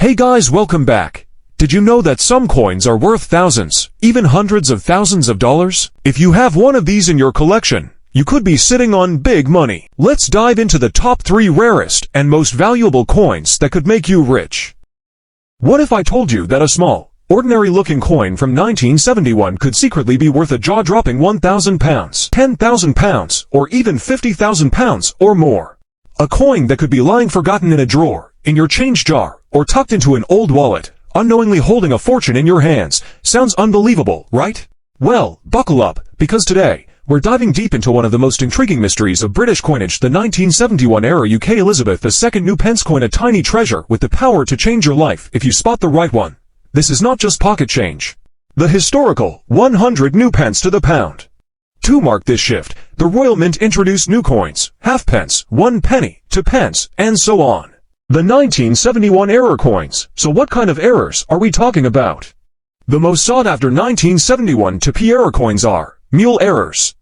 Hey guys, welcome back. Did you know that some coins are worth thousands, even hundreds of thousands of dollars? If you have one of these in your collection, you could be sitting on big money. Let's dive into the top 3 rarest and most valuable coins that could make you rich. What if I told you that a small, ordinary-looking coin from 1971 could secretly be worth a jaw-dropping £1,000, £10,000, or even £50,000 or more? A coin that could be lying forgotten in a drawer, in your change jar, or tucked into an old wallet, unknowingly holding a fortune in your hands. Sounds unbelievable, right? Well, buckle up, because today, we're diving deep into one of the most intriguing mysteries of British coinage, the 1971-era UK Elizabeth II new pence coin, a tiny treasure with the power to change your life if you spot the right one. This is not just pocket change. The historical 100 new pence to the pound. To mark this shift, the Royal Mint introduced new coins, halfpence, 1 penny, 2 pence, and so on. The 1971 error coins. So what kind of errors are we talking about? The most sought-after 1971 to P error coins are mule errors.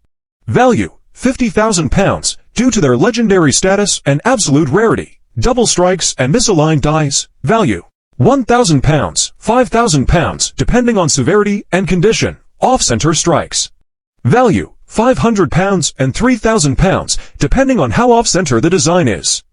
Value, £50,000, due to their legendary status and absolute rarity. Double strikes and misaligned dies. Value, £1,000, £5,000, depending on severity and condition. Off-center strikes. Value, £500 and £3,000, depending on how off-center the design is.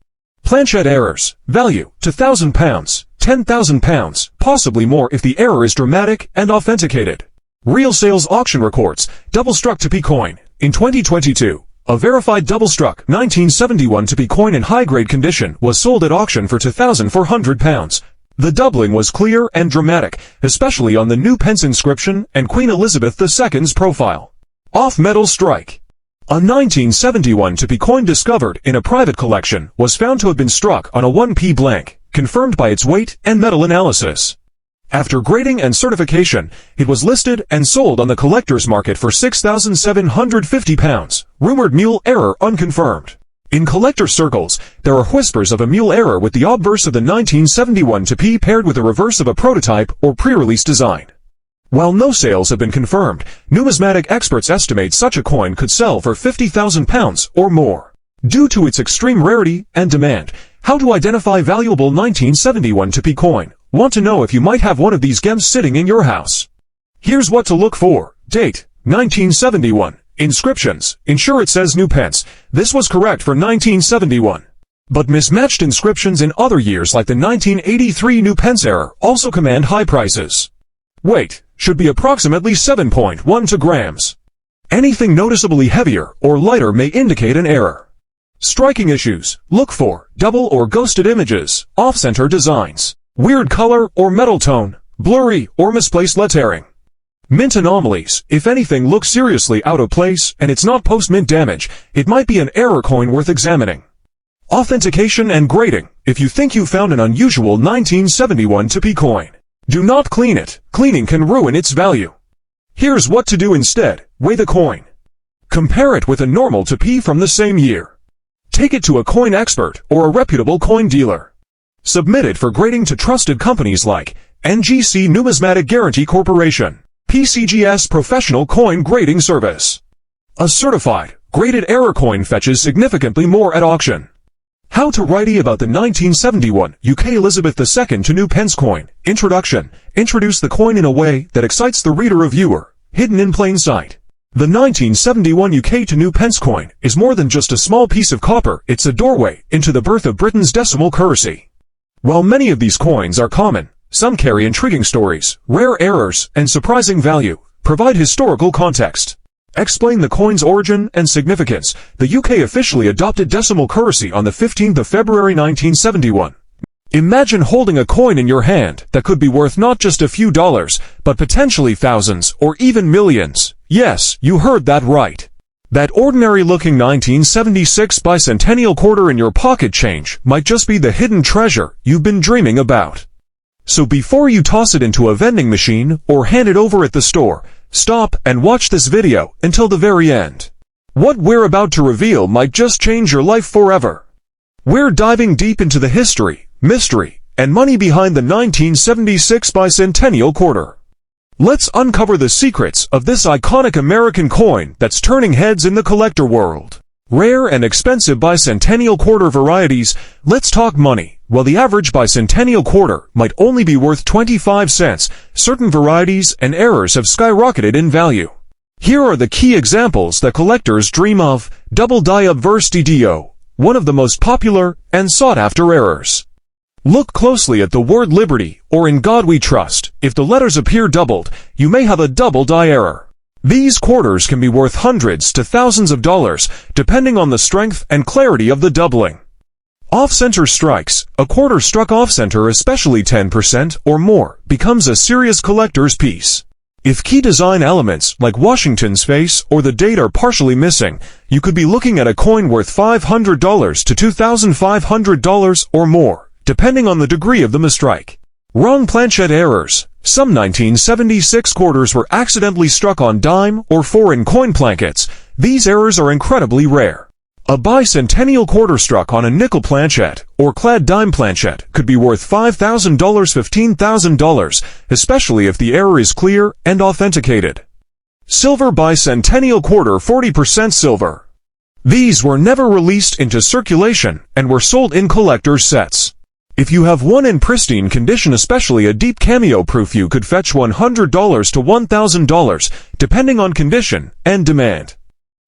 Planchette errors. Value, £2,000, £10,000, possibly more if the error is dramatic and authenticated. Real sales auction records. Double-struck to P coin. In 2022, a verified double-struck 1971 to P coin in high-grade condition was sold at auction for £2,400. The doubling was clear and dramatic, especially on the new pence inscription and Queen Elizabeth II's profile. Off-metal strike. A 1971 to P coin discovered in a private collection was found to have been struck on a 1p blank, confirmed by its weight and metal analysis. After grading and certification, it was listed and sold on the collector's market for £6,750. Rumored mule error unconfirmed. In collector circles, there are whispers of a mule error with the obverse of the 1971 to P paired with a reverse of a prototype or pre-release design. While no sales have been confirmed, numismatic experts estimate such a coin could sell for £50,000 or more. Due to its extreme rarity and demand, how to identify valuable 1971 to P coin? Want to know if you might have one of these gems sitting in your house? Here's what to look for. Date, 1971. Inscriptions. Ensure it says new pence. This was correct for 1971. But mismatched inscriptions in other years like the 1983 new pence error also command high prices. Weight should be approximately 7.12 grams. Anything noticeably heavier or lighter may indicate an error. Striking issues. Look for double or ghosted images, off-center designs, weird color or metal tone, blurry or misplaced lettering. Mint anomalies. If anything looks seriously out of place and it's not post-mint damage, it might be an error coin worth examining. Authentication and grading. If you think you found an unusual 1971 to P coin, do not clean it. Cleaning can ruin its value. Here's what to do instead. Weigh the coin. Compare it with a normal to P from the same year. Take it to a coin expert or a reputable coin dealer. Submit it for grading to trusted companies like NGC Numismatic Guarantee Corporation, PCGS Professional Coin Grading Service. A certified, graded error coin fetches significantly more at auction. How to write about the 1971 UK Elizabeth II to new pence coin. Introduction. Introduce the coin in a way that excites the reader or viewer. Hidden in plain sight. The 1971 UK to new pence coin is more than just a small piece of copper. It's a doorway into the birth of Britain's decimal currency. While many of these coins are common, some carry intriguing stories, rare errors, and surprising value. Provide historical context. Explain the coin's origin and significance. The UK officially adopted decimal currency on the 15th of February 1971. Imagine holding a coin in your hand that could be worth not just a few dollars, but potentially thousands or even millions. Yes, you heard that right. That ordinary-looking 1976 Bicentennial Quarter in your pocket change might just be the hidden treasure you've been dreaming about. So before you toss it into a vending machine or hand it over at the store, stop and watch this video until the very end. What we're about to reveal might just change your life forever. We're diving deep into the history, mystery, and money behind the 1976 Bicentennial Quarter. Let's uncover the secrets of this iconic American coin that's turning heads in the collector world. Rare and expensive Bicentennial Quarter varieties. Let's talk money. While the average Bicentennial Quarter might only be worth 25 cents, certain varieties and errors have skyrocketed in value. Here are the key examples that collectors dream of. Double die obverse DDO, one of the most popular and sought-after errors. Look closely at the word Liberty or In God We Trust. If the letters appear doubled, you may have a double die error. These quarters can be worth hundreds to thousands of dollars, depending on the strength and clarity of the doubling. Off-center strikes. A quarter struck off-center, especially 10% or more, becomes a serious collector's piece. If key design elements like Washington's face or the date are partially missing, you could be looking at a coin worth $500 to $2,500 or more, depending on the degree of the mistrike. Wrong planchette errors. Some 1976 quarters were accidentally struck on dime or foreign coin plankets. These errors are incredibly rare. A Bicentennial Quarter struck on a nickel planchette or clad dime planchette could be worth $5,000 $15,000, especially if the error is clear and authenticated. Silver Bicentennial Quarter 40% silver. These were never released into circulation and were sold in collector's sets. If you have one in pristine condition, especially a deep cameo proof, you could fetch $100 to $1,000, depending on condition and demand.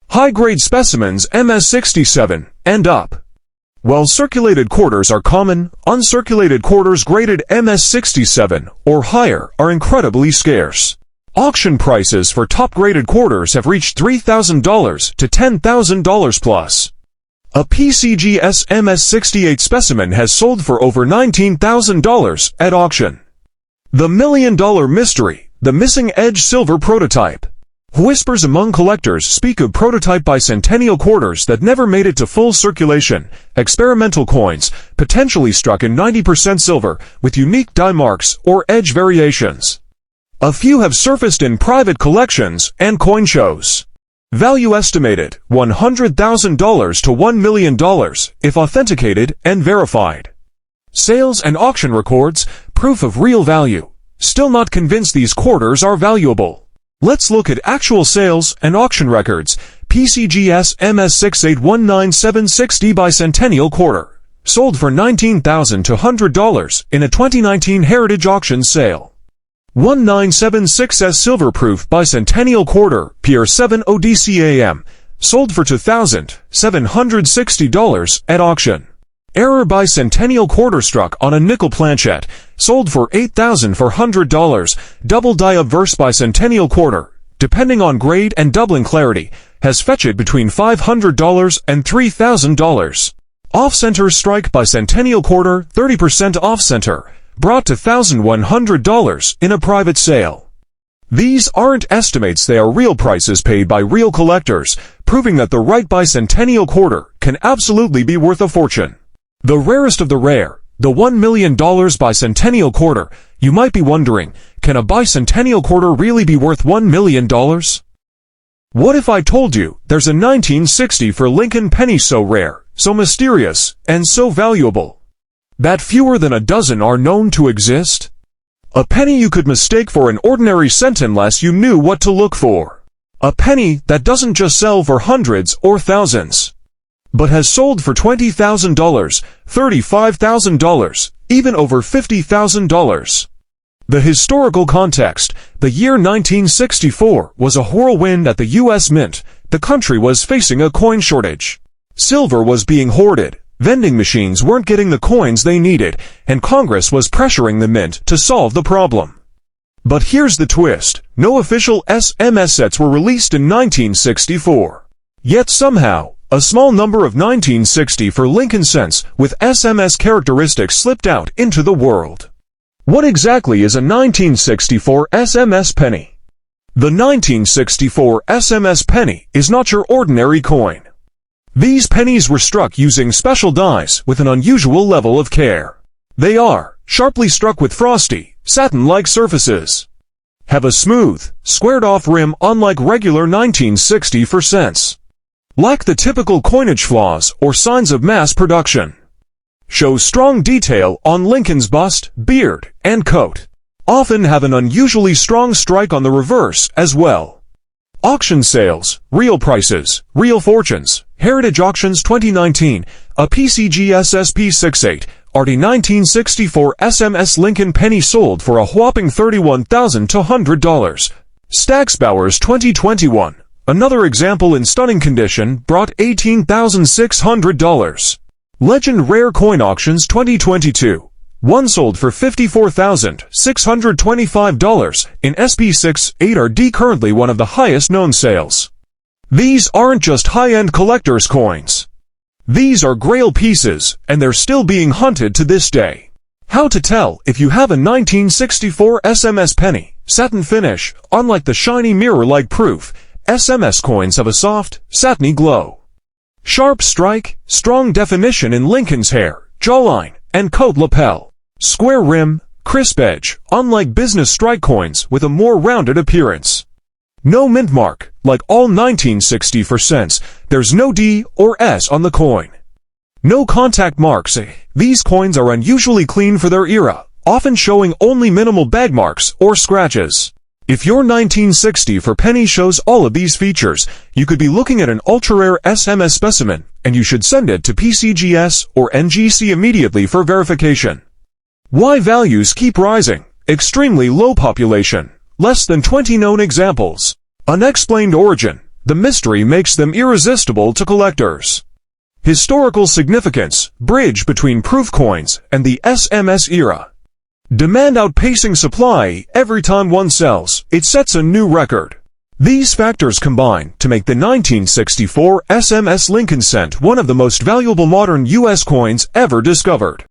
High-grade specimens MS67 and up. While circulated quarters are common, uncirculated quarters graded MS67 or higher are incredibly scarce. Auction prices for top-graded quarters have reached $3,000 to $10,000 plus. A PCGS MS68 specimen has sold for over $19,000 at auction. The million-dollar mystery, the missing edge silver prototype. Whispers among collectors speak of prototype Bicentennial quarters that never made it to full circulation, experimental coins, potentially struck in 90% silver, with unique die marks or edge variations. A few have surfaced in private collections and coin shows. Value estimated $100,000 to $1 million if authenticated and verified. Sales and auction records, proof of real value. Still not convinced these quarters are valuable. Let's look at actual sales and auction records. PCGS MS6819760 Bicentennial Quarter. Sold for $19,000 to $100 in a 2019 Heritage Auction sale. 1976S Silverproof Bicentennial Quarter, Pier 7 ODCAM. Sold for $2,760 at auction. Error Bicentennial Quarter struck on a nickel planchette. Sold for $8,400. Double die obverse Bicentennial Quarter, depending on grade and doubling clarity, has fetched between $500 and $3,000. Off-center strike Bicentennial Quarter, 30% off-center, brought to $1,100 in a private sale. These aren't estimates, they are real prices paid by real collectors, proving that the right Bicentennial Quarter can absolutely be worth a fortune. The rarest of the rare, the $1 million Bicentennial Quarter. You might be wondering, can a Bicentennial Quarter really be worth $1 million? What if I told you there's a 1960 for Lincoln Penny so rare, so mysterious, and so valuable that fewer than a dozen are known to exist? A penny you could mistake for an ordinary cent unless you knew what to look for. A penny that doesn't just sell for hundreds or thousands, but has sold for $20,000, $35,000, even over $50,000. The historical context: the year 1964 was a whirlwind at the U.S. Mint. The country was facing a coin shortage. Silver was being hoarded, vending machines weren't getting the coins they needed, and Congress was pressuring the Mint to solve the problem. But here's the twist: no official SMS sets were released in 1964. Yet somehow, a small number of 1960 for Lincoln cents with SMS characteristics slipped out into the world. What exactly is a 1964 SMS penny? The 1964 SMS penny is not your ordinary coin. These pennies were struck using special dies with an unusual level of care. They are sharply struck with frosty, satin-like surfaces, have a smooth, squared-off rim unlike regular 1960 for cents, lack the typical coinage flaws or signs of mass production, show strong detail on Lincoln's bust, beard, and coat, often have an unusually strong strike on the reverse as well. Auction sales, real prices, real fortunes. Heritage Auctions 2019, a PCGS SP68, are the 1964 SMS Lincoln Penny sold for a whopping $31,200. Stacksbauer's 2021, another example in stunning condition, brought $18,600. Legend Rare Coin Auctions 2022. One sold for $54,625 in SP6-8RD, currently one of the highest known sales. These aren't just high-end collector's coins. These are grail pieces, and they're still being hunted to this day. How to tell if you have a 1964 SMS penny? Satin finish. Unlike the shiny mirror-like proof, SMS coins have a soft, satiny glow. Sharp strike, strong definition in Lincoln's hair, jawline, and coat lapel. Square rim, crisp edge, unlike business strike coins with a more rounded appearance. No mint mark, like all 1964 cents, there's no D or S on the coin. No contact marks. These coins are unusually clean for their era, often showing only minimal bag marks or scratches. If your 1964 penny shows all of these features, you could be looking at an ultra-rare SMS specimen, and you should send it to PCGS or NGC immediately for verification. Why values keep rising? Extremely low population. Less than 20 known examples. Unexplained origin. The mystery makes them irresistible to collectors. Historical significance. Bridge between proof coins and the SMS era. Demand outpacing supply. Every time one sells, it sets a new record. These factors combine to make the 1964 SMS Lincoln cent one of the most valuable modern U.S. coins ever discovered.